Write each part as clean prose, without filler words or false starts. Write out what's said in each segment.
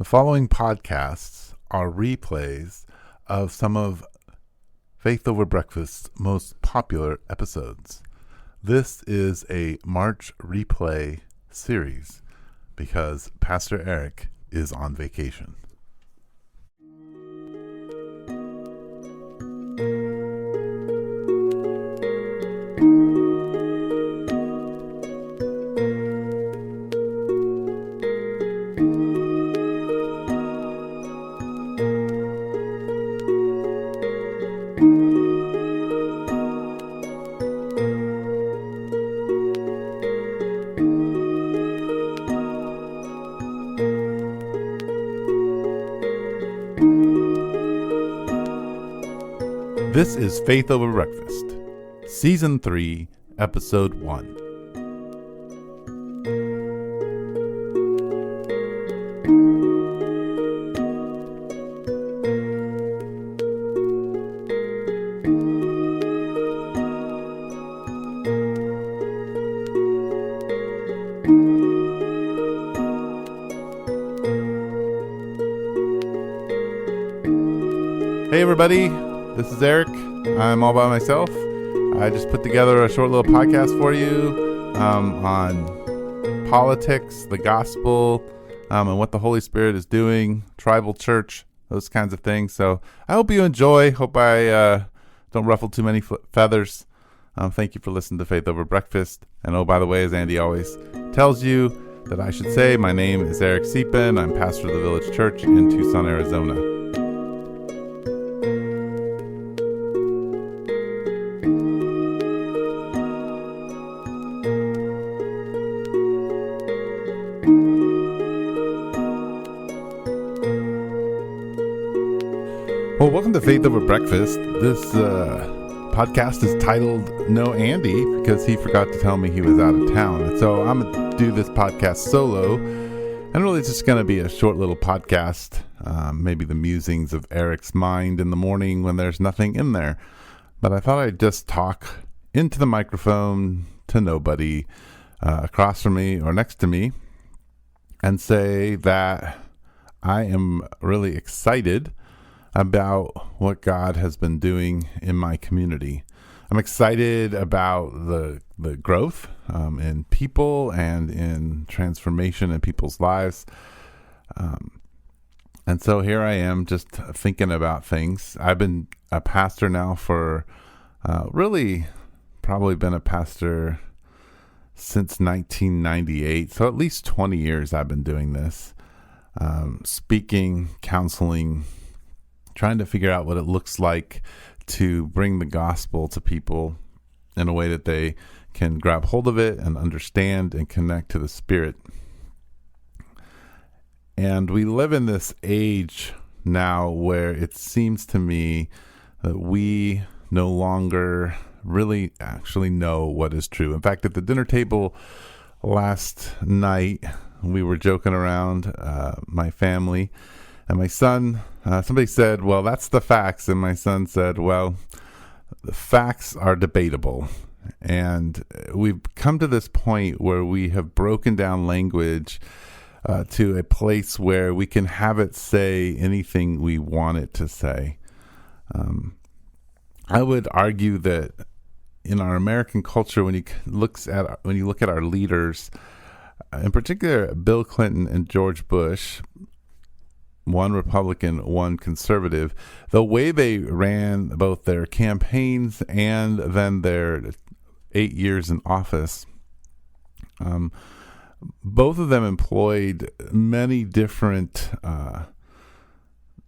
The following podcasts are replays of some of Faith Over Breakfast's most popular episodes. This is a March replay series because Pastor Eric is on vacation. This is Faith Over Breakfast, Season 3, Episode 1. Hey everybody, this is Eric. I'm all by myself. I just put together a short little podcast for you on politics, the gospel, and what the Holy Spirit is doing, tribal church, those kinds of things. So I hope you enjoy. Hope I don't ruffle too many feathers. Thank you for listening to Faith Over Breakfast. And oh, by the way, as Andy always tells you that I should say, my name is Eric Deepen. I'm pastor of the Village Church in Tucson, Arizona. Well, welcome to Faith Over Breakfast. This podcast is titled No Andy because he forgot to tell me he was out of town. And so I'm going to do this podcast solo. And really it's just going to be a short little podcast, maybe the musings of Eric's mind in the morning when there's nothing in there. But I thought I'd just talk into the microphone to nobody across from me or next to me and say that I am really excited about what God has been doing in my community. I'm excited about the growth in people and in transformation in people's lives. And so here I am just thinking about things. I've been a pastor now for really probably been a pastor since 1998. So at least 20 years I've been doing this. Speaking, counseling, trying to figure out what it looks like to bring the gospel to people in a way that they can grab hold of it and understand and connect to the Spirit. And we live in this age now where it seems to me that we no longer really actually know what is true. In fact, at the dinner table last night, we were joking around, my family and my son. Somebody said, well, that's the facts. And my son said, well, the facts are debatable. And we've come to this point where we have broken down language to a place where we can have it say anything we want it to say. I would argue that in our American culture, when you look at our leaders, in particular Bill Clinton and George Bush, one Republican, one conservative, the way they ran both their campaigns and then their 8 years in office, both of them employed many different,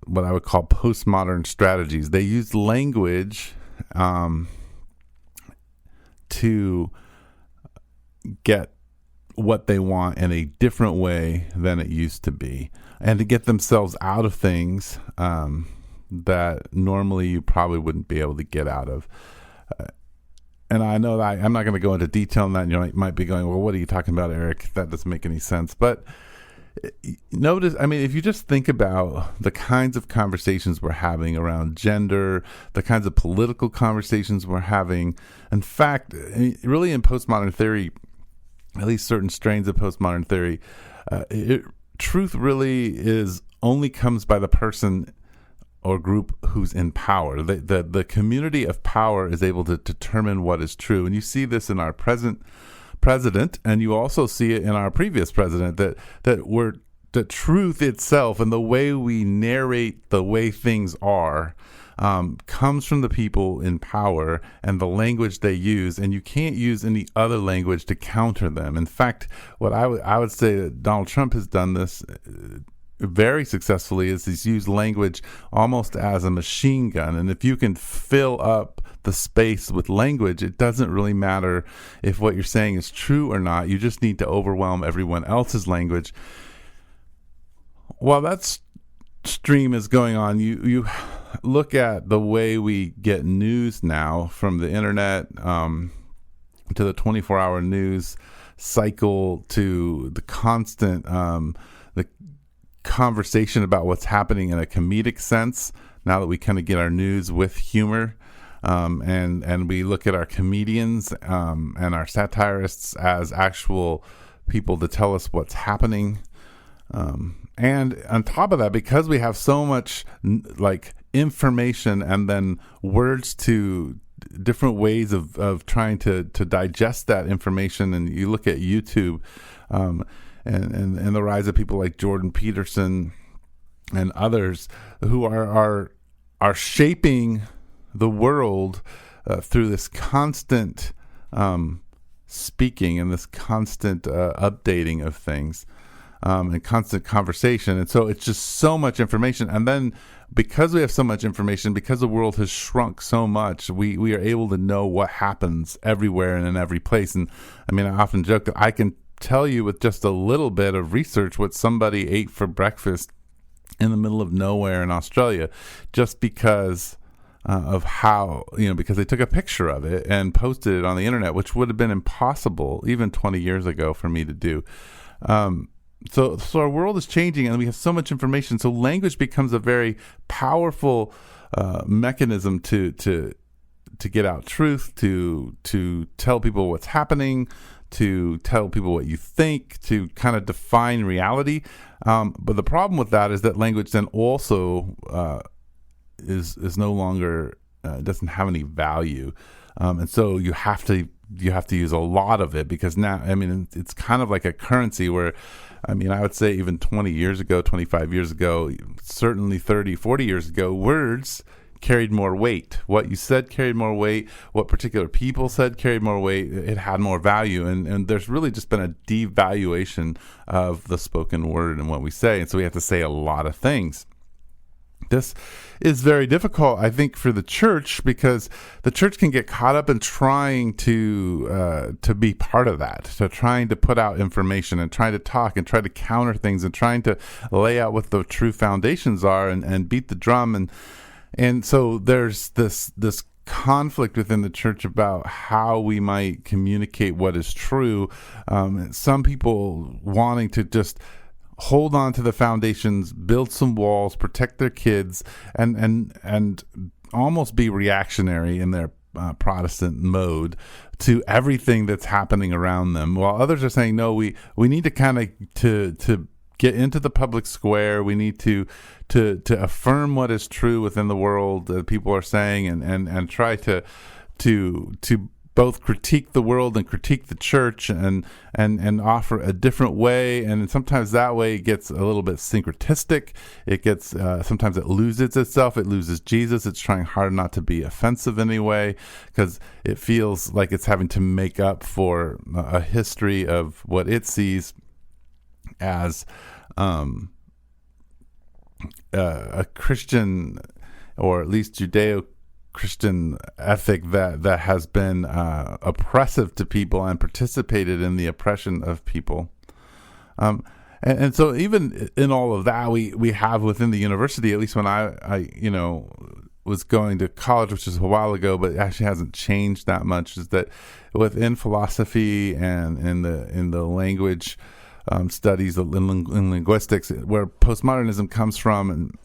what I would call postmodern strategies. They used language to get what they want in a different way than it used to be, and to get themselves out of things that normally you probably wouldn't be able to get out of. And I know that I'm not going to go into detail on that. And you might be going, well, what are you talking about, Eric? That doesn't make any sense. But notice, I mean, if you just think about the kinds of conversations we're having around gender, the kinds of political conversations we're having, in fact, really in postmodern theory, at least certain strains of postmodern theory, it truth really only comes by the person or group who's in power. The community of power is able to determine what is true. And you see this in our present president, and you also see it in our previous president, that the truth itself and the way we narrate the way things are comes from the people in power and the language they use, and you can't use any other language to counter them. In fact, what I would say that Donald Trump has done this very successfully is he's used language almost as a machine gun, and if you can fill up the space with language, it doesn't really matter if what you're saying is true or not. You just need to overwhelm everyone else's language. While that stream is going on, you look at the way we get news now, from the internet to the 24-hour news cycle, to the constant the conversation about what's happening in a comedic sense, now that we kind of get our news with humor, and we look at our comedians and our satirists as actual people to tell us what's happening. And on top of that, because we have so much like information and then words to different ways of trying to digest that information, and you look at YouTube, and the rise of people like Jordan Peterson and others who are shaping the world through this constant speaking and this constant updating of things, and constant conversation. And so it's just so much information. And then because we have so much information, because the world has shrunk so much, we are able to know what happens everywhere and in every place. And I mean, I often joke that I can tell you with just a little bit of research what somebody ate for breakfast in the middle of nowhere in Australia, just because of how, because they took a picture of it and posted it on the internet, which would have been impossible even 20 years ago for me to do. So our world is changing, and we have so much information. So language becomes a very powerful mechanism to get out truth, to tell people what's happening, to tell people what you think, to kind of define reality. But the problem with that is that language then also is no longer doesn't have any value, and so you have to use a lot of it, because now, I mean, it's kind of like a currency where, I mean, I would say even 20 years ago, 25 years ago, certainly 30, 40 years ago, words carried more weight. What you said carried more weight. What particular people said carried more weight. It had more value. And there's really just been a devaluation of the spoken word and what we say. And so we have to say a lot of things. This is very difficult, I think, for the church, because the church can get caught up in trying to be part of that, so trying to put out information and trying to talk and try to counter things and trying to lay out what the true foundations are and beat the drum. And so there's this conflict within the church about how we might communicate what is true. Some people wanting to just hold on to the foundations, build some walls, protect their kids, and almost be reactionary in their Protestant mode to everything that's happening around them, while others are saying, no, we need to kind of to get into the public square. We need to affirm what is true within the world that people are saying, and try to both critique the world and critique the church, and offer a different way. And sometimes that way gets a little bit syncretistic. It gets sometimes it loses itself. It loses Jesus. It's trying hard not to be offensive anyway, because it feels like it's having to make up for a history of what it sees as a Christian, or at least Judeo-Christian ethic that has been oppressive to people and participated in the oppression of people. And so even in all of that, we have within the university, at least when I was going to college, which is a while ago, but it actually hasn't changed that much, is that within philosophy and in the language studies in linguistics, where postmodernism comes from, and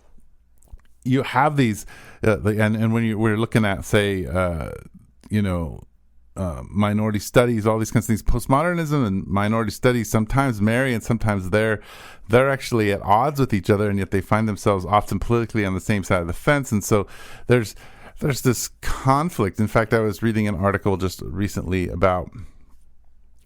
you have these and when we're looking at, say, minority studies, all these kinds of things. Postmodernism and minority studies sometimes marry, and sometimes they're actually at odds with each other, and yet they find themselves often politically on the same side of the fence. And so there's this conflict. In fact, I was reading an article just recently about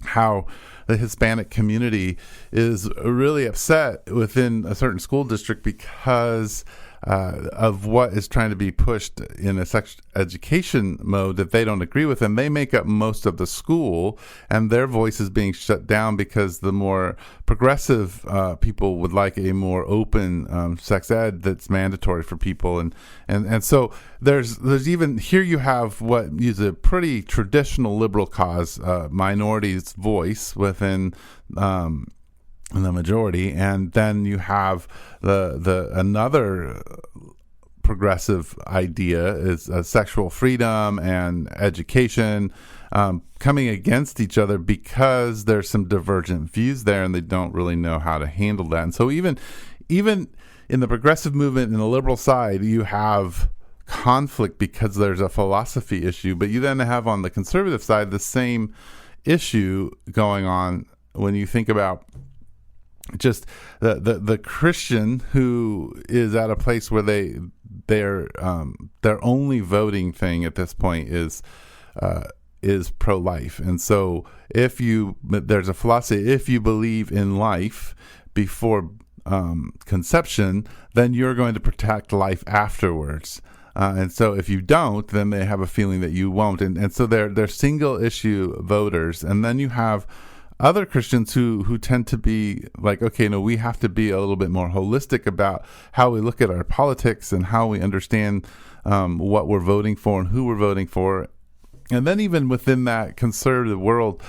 how the Hispanic community is really upset within a certain school district because of what is trying to be pushed in a sex education mode that they don't agree with, and they make up most of the school, and their voice is being shut down because the more progressive people would like a more open sex ed that's mandatory for people, and so there's even here you have what is a pretty traditional liberal cause, minorities' voice within the majority, and then you have the another progressive idea is sexual freedom and education coming against each other because there's some divergent views there, and they don't really know how to handle that. And so even in the progressive movement in the liberal side, you have conflict because there's a philosophy issue, but you then have on the conservative side the same issue going on when you think about just the Christian who is at a place where their only voting thing at this point is pro-life. And so there's a philosophy, if you believe in life before conception, then you're going to protect life afterwards. And so if you don't, then they have a feeling that you won't. And so they're single issue voters. And then you have other Christians who tend to be like, okay, no, we have to be a little bit more holistic about how we look at our politics and how we understand what we're voting for and who we're voting for. And then even within that conservative world,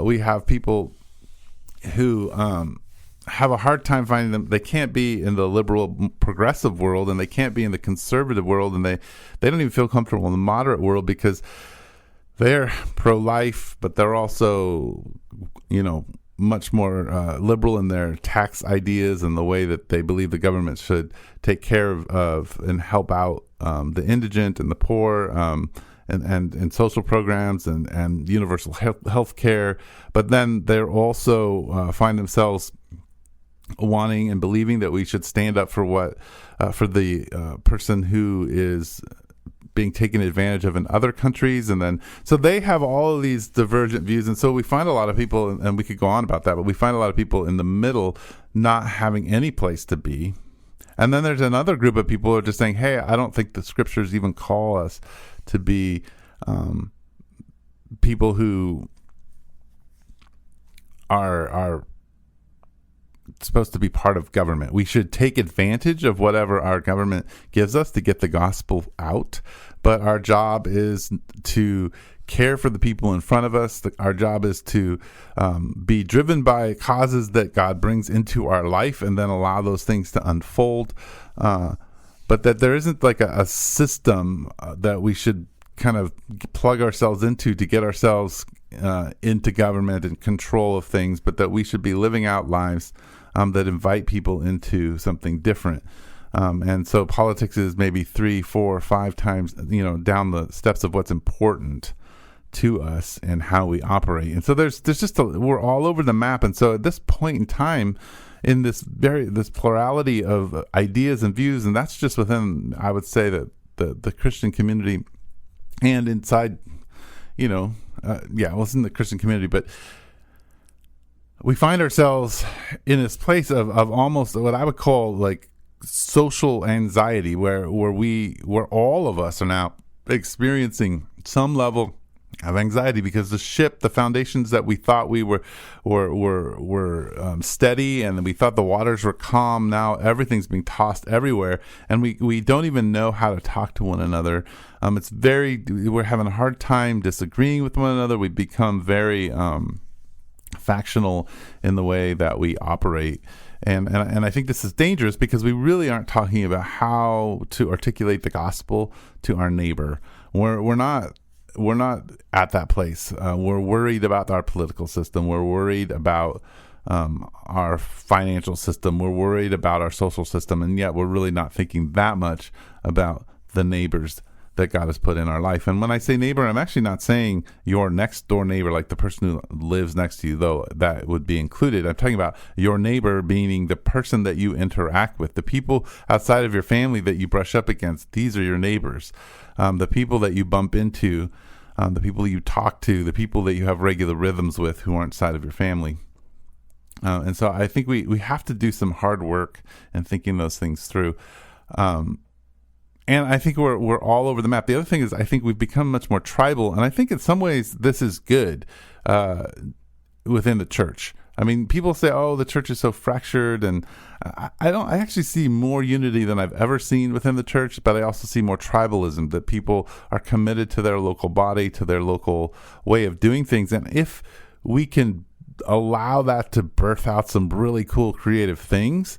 we have people who have a hard time finding them. They can't be in the liberal progressive world, and they can't be in the conservative world, and they don't even feel comfortable in the moderate world because they're pro-life, but they're also, much more liberal in their tax ideas and the way that they believe the government should take care of and help out the indigent and the poor, and social programs and universal health care. But then they're also find themselves wanting and believing that we should stand up for what for the person who is being taken advantage of in other countries. And then so they have all of these divergent views, and so we find a lot of people, and we could go on about that, but we find a lot of people in the middle not having any place to be. And then there's another group of people who are just saying, hey, I don't think the scriptures even call us to be people who are supposed to be part of government. We should take advantage of whatever our government gives us to get the gospel out, but our job is to care for the people in front of us. Our job is to be driven by causes that God brings into our life and then allow those things to unfold, but that there isn't like a system that we should kind of plug ourselves into to get ourselves into government and control of things, but that we should be living out lives that invite people into something different. And so politics is maybe 3, 4, 5 times, down the steps of what's important to us and how we operate. And so there's just we're all over the map. And so at this point in time, in this plurality of ideas and views, and that's just within, I would say, that the Christian community and inside, it's in the Christian community, but we find ourselves in this place of almost what I would call like social anxiety, where all of us are now experiencing some level of anxiety because the foundations that we thought we were steady, and we thought the waters were calm, now everything's being tossed everywhere, and we don't even know how to talk to one another. We're having a hard time disagreeing with one another. We become very factional in the way that we operate, and I think this is dangerous because we really aren't talking about how to articulate the gospel to our neighbor. We're not at that place. We're worried about our political system. We're worried about our financial system. We're worried about our social system, and yet we're really not thinking that much about the neighbors that God has put in our life. And when I say neighbor, I'm actually not saying your next door neighbor, like the person who lives next to you, though that would be included. I'm talking about your neighbor, meaning the person that you interact with, the people outside of your family that you brush up against. These are your neighbors. The people that you bump into, the people you talk to, the people that you have regular rhythms with who aren't side of your family. And so I think we have to do some hard work in thinking those things through. And I think we're all over the map. The other thing is I think we've become much more tribal, and I think in some ways this is good within the church. I mean, people say, "Oh, the church is so fractured," and I actually see more unity than I've ever seen within the church. But I also see more tribalism, that people are committed to their local body, to their local way of doing things. And if we can allow that to birth out some really cool, creative things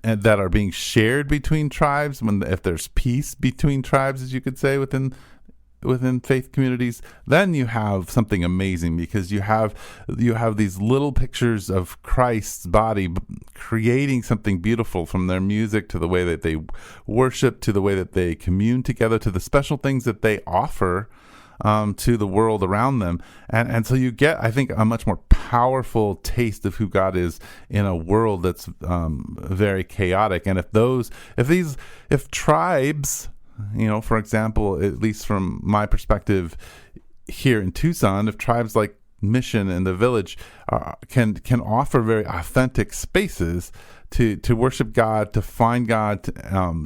and that are being shared between tribes, if there's peace between tribes, as you could say, within faith communities, then you have something amazing, because you have these little pictures of Christ's body creating something beautiful, from their music to the way that they worship, to the way that they commune together, to the special things that they offer to the world around them. And so you get, I think, a much more powerful taste of who God is in a world that's very chaotic. And if tribes, for example, at least from my perspective here in Tucson, if tribes like Mission and the Village can offer very authentic spaces to worship God, to find God,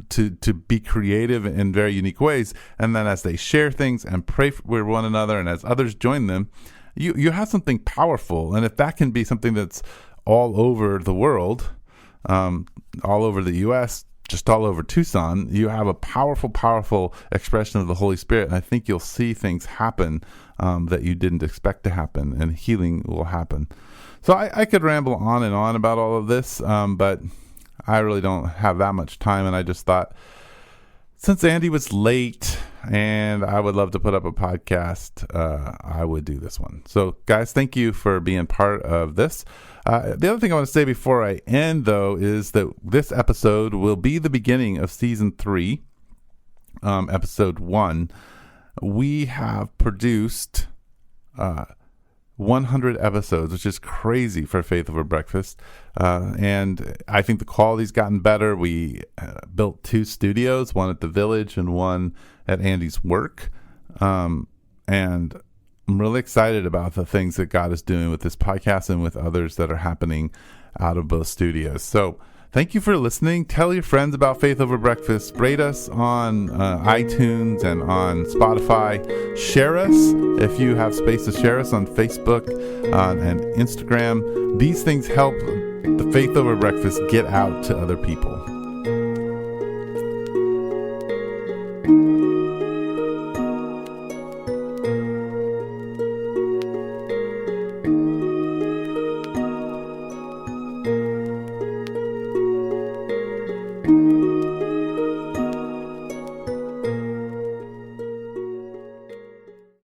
to be creative in very unique ways, and then as they share things and pray for one another, and as others join them, you have something powerful. And if that can be something that's all over the world, all over the U.S., just all over Tucson, you have a powerful expression of the Holy Spirit. And I think you'll see things happen that you didn't expect to happen, and healing will happen. So I could ramble on and on about all of this, but I really don't have that much time. And I just thought, since Andy was late and I would love to put up a podcast, I would do this one. So guys, thank you for being part of this. The other thing I want to say before I end, though, is that this episode will be the beginning of season 3, episode 1. We have produced 100 episodes, which is crazy for Faith Over Breakfast. And I think the quality's gotten better. We built 2 studios, one at the Village and one at Andy's work. And I'm really excited about the things that God is doing with this podcast and with others that are happening out of both studios. So thank you for listening. Tell your friends about Faith Over Breakfast. Rate us on iTunes and on Spotify. Share us if you have space to share us on Facebook and Instagram. These things help the Faith Over Breakfast get out to other people.